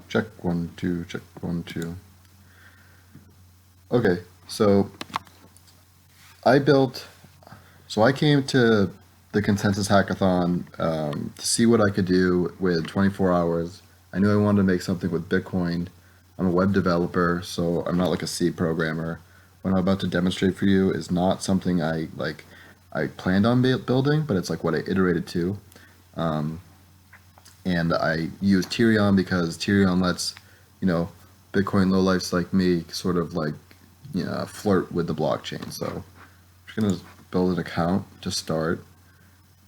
Check 1, 2, check 1, 2. Okay, so I came to the Consensus Hackathon to see what I could do with 24 hours. I knew I wanted to make something with Bitcoin. I'm a web developer, so I'm not like a C programmer. What I'm about to demonstrate for you is not something I planned on building, but it's like what I iterated to. And I use Tyrion because Tyrion lets, you know, Bitcoin lowlifes like me sort of like, flirt with the blockchain. So I'm just gonna build an account to start.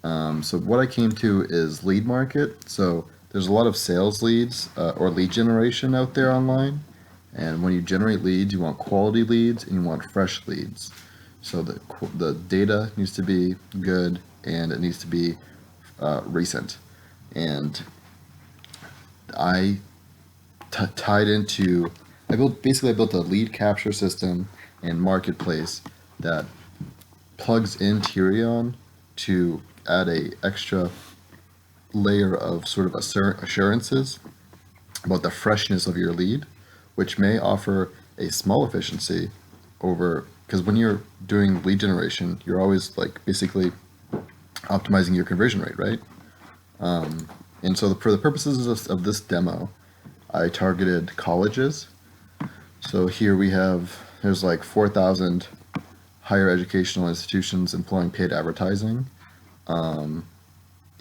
So what I came to is lead market. So there's a lot of sales leads or lead generation out there online. And when you generate leads, you want quality leads and you want fresh leads. So the data needs to be good and it needs to be recent. And I tied into, I built a lead capture system and marketplace that plugs in Tyrion to add a extra layer of sort of assurances about the freshness of your lead, which may offer a small efficiency over, because when you're doing lead generation, you're always like basically optimizing your conversion rate, right? And so for the purposes of this demo, I targeted colleges. So here there's like 4,000 higher educational institutions employing paid advertising.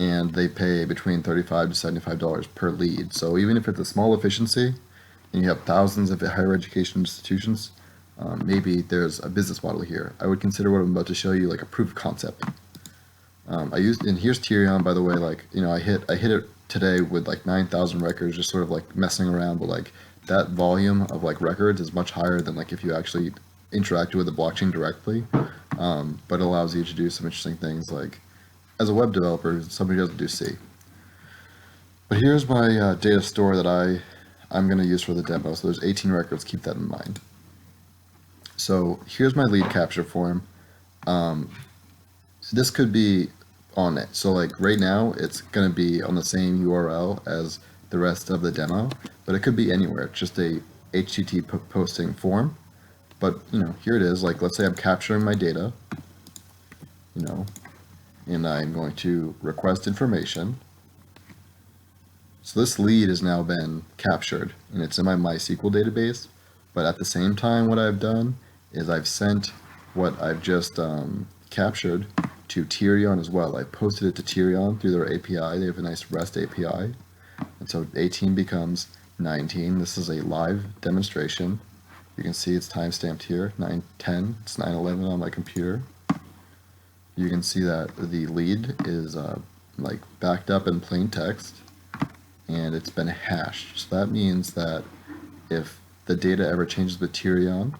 And they pay between $35 to $75 per lead. So even if it's a small efficiency and you have thousands of higher education institutions, maybe there's a business model here. I would consider what I'm about to show you like a proof of concept. And here's Tyrion, by the way, like, I hit it today with like 9,000 records, just sort of like messing around, but like that volume of like records is much higher than like if you actually interacted with the blockchain directly. But it allows you to do some interesting things like, as a web developer, somebody doesn't do C. But here's my data store that I'm going to use for the demo. So there's 18 records, keep that in mind. So here's my lead capture form. This could be on it. So like right now, it's going to be on the same URL as the rest of the demo, but it could be anywhere. It's just a HTTP posting form. But here it is. Like, let's say I'm capturing my data, and I'm going to request information. So this lead has now been captured and it's in my MySQL database. But at the same time, what I've done is I've sent what I've just captured to Tyrion as well. I posted it to Tyrion through their API. They have a nice REST API. And so 18 becomes 19. This is a live demonstration. You can see it's timestamped here, 9:10. It's 9:11 on my computer. You can see that the lead is like backed up in plain text and it's been hashed. So that means that if the data ever changes with Tyrion,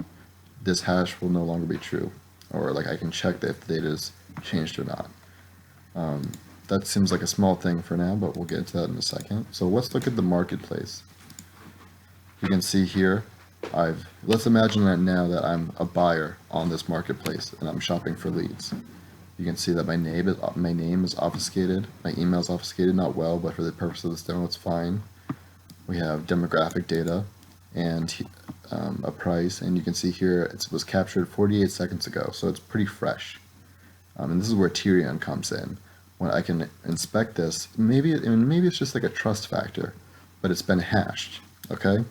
this hash will no longer be true. Or like I can check if the data is changed or not. That seems like a small thing for now, but we'll get into that in a second. So let's look at the marketplace. You can see here, let's imagine that now that I'm a buyer on this marketplace and I'm shopping for leads. You can see that my name is obfuscated, my email is obfuscated, not well, but for the purpose of this demo, it's fine. We have demographic data and a price, and you can see here it was captured 48 seconds ago, so it's pretty fresh. And this is where Tyrion comes in. When I can inspect this, maybe it's just like a trust factor, but it's been hashed, okay?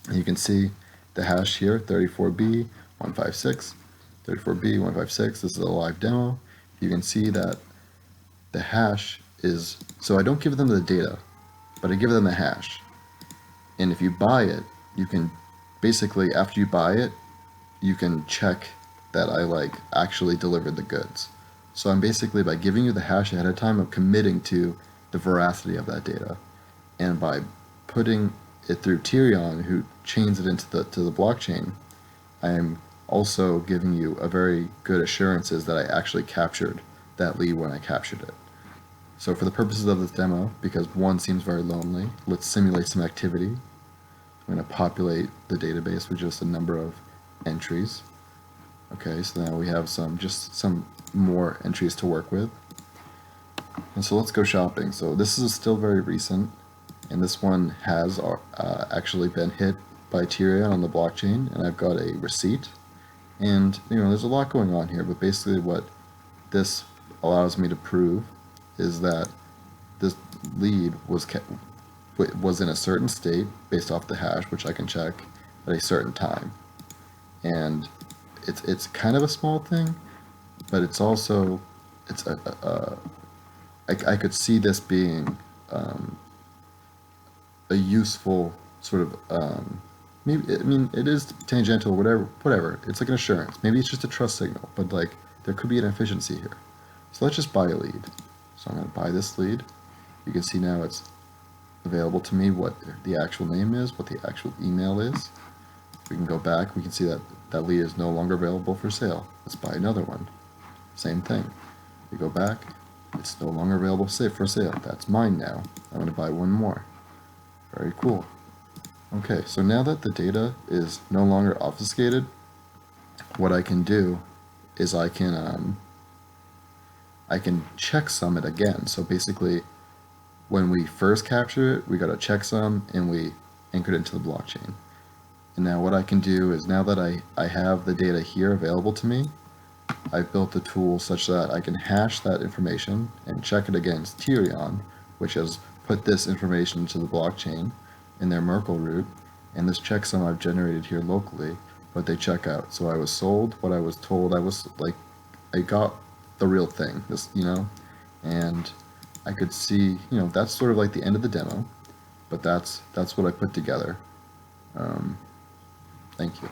And you can see the hash here, 34B156, 34B156. This is a live demo. You can see that the hash is, so I don't give them the data, but I give them the hash. And if you buy it, you can basically, after you buy it, you can check that I actually delivered the goods. So I'm basically, by giving you the hash ahead of time, I'm committing to the veracity of that data. And by putting it through Tyrion, who chains it into the blockchain, I am also giving you a very good assurances that I actually captured that lead when I captured it. So for the purposes of this demo, because one seems very lonely, let's simulate some activity. I'm going to populate the database with just a number of entries. Okay, so now we have just some more entries to work with. And so let's go shopping. So this is still very recent. and this one has actually been hit by Ethereum on the blockchain, and I've got a receipt. And there's a lot going on here, but basically what this allows me to prove is that this lead was in a certain state based off the hash, which I can check at a certain time. And it's kind of a small thing, but it's also I could see this being a useful sort of maybe, I mean, it is tangential, whatever. It's like an assurance. Maybe it's just a trust signal, but like there could be an efficiency here. So let's just buy a lead. So I'm going to buy this lead. You can see now it's available to me what the actual name is, what the actual email is. We can go back. We can see that that lead is no longer available for sale. Let's buy another one. Same thing. We go back. It's no longer available for sale. That's mine now. I'm going to buy one more. Very cool. Okay, so now that the data is no longer obfuscated, what I can do is I can checksum it again. So basically, when we first capture it, we got a checksum and we anchored it into the blockchain. And now what I can do is, now that I have the data here available to me, I've built a tool such that I can hash that information and check it against Ethereum, which has put this information into the blockchain in their Merkle root, and this checksum I've generated here locally, but they check out. So I was sold what I was told. I got the real thing, and I could see, that's sort of like the end of the demo, but that's what I put together. Thank you.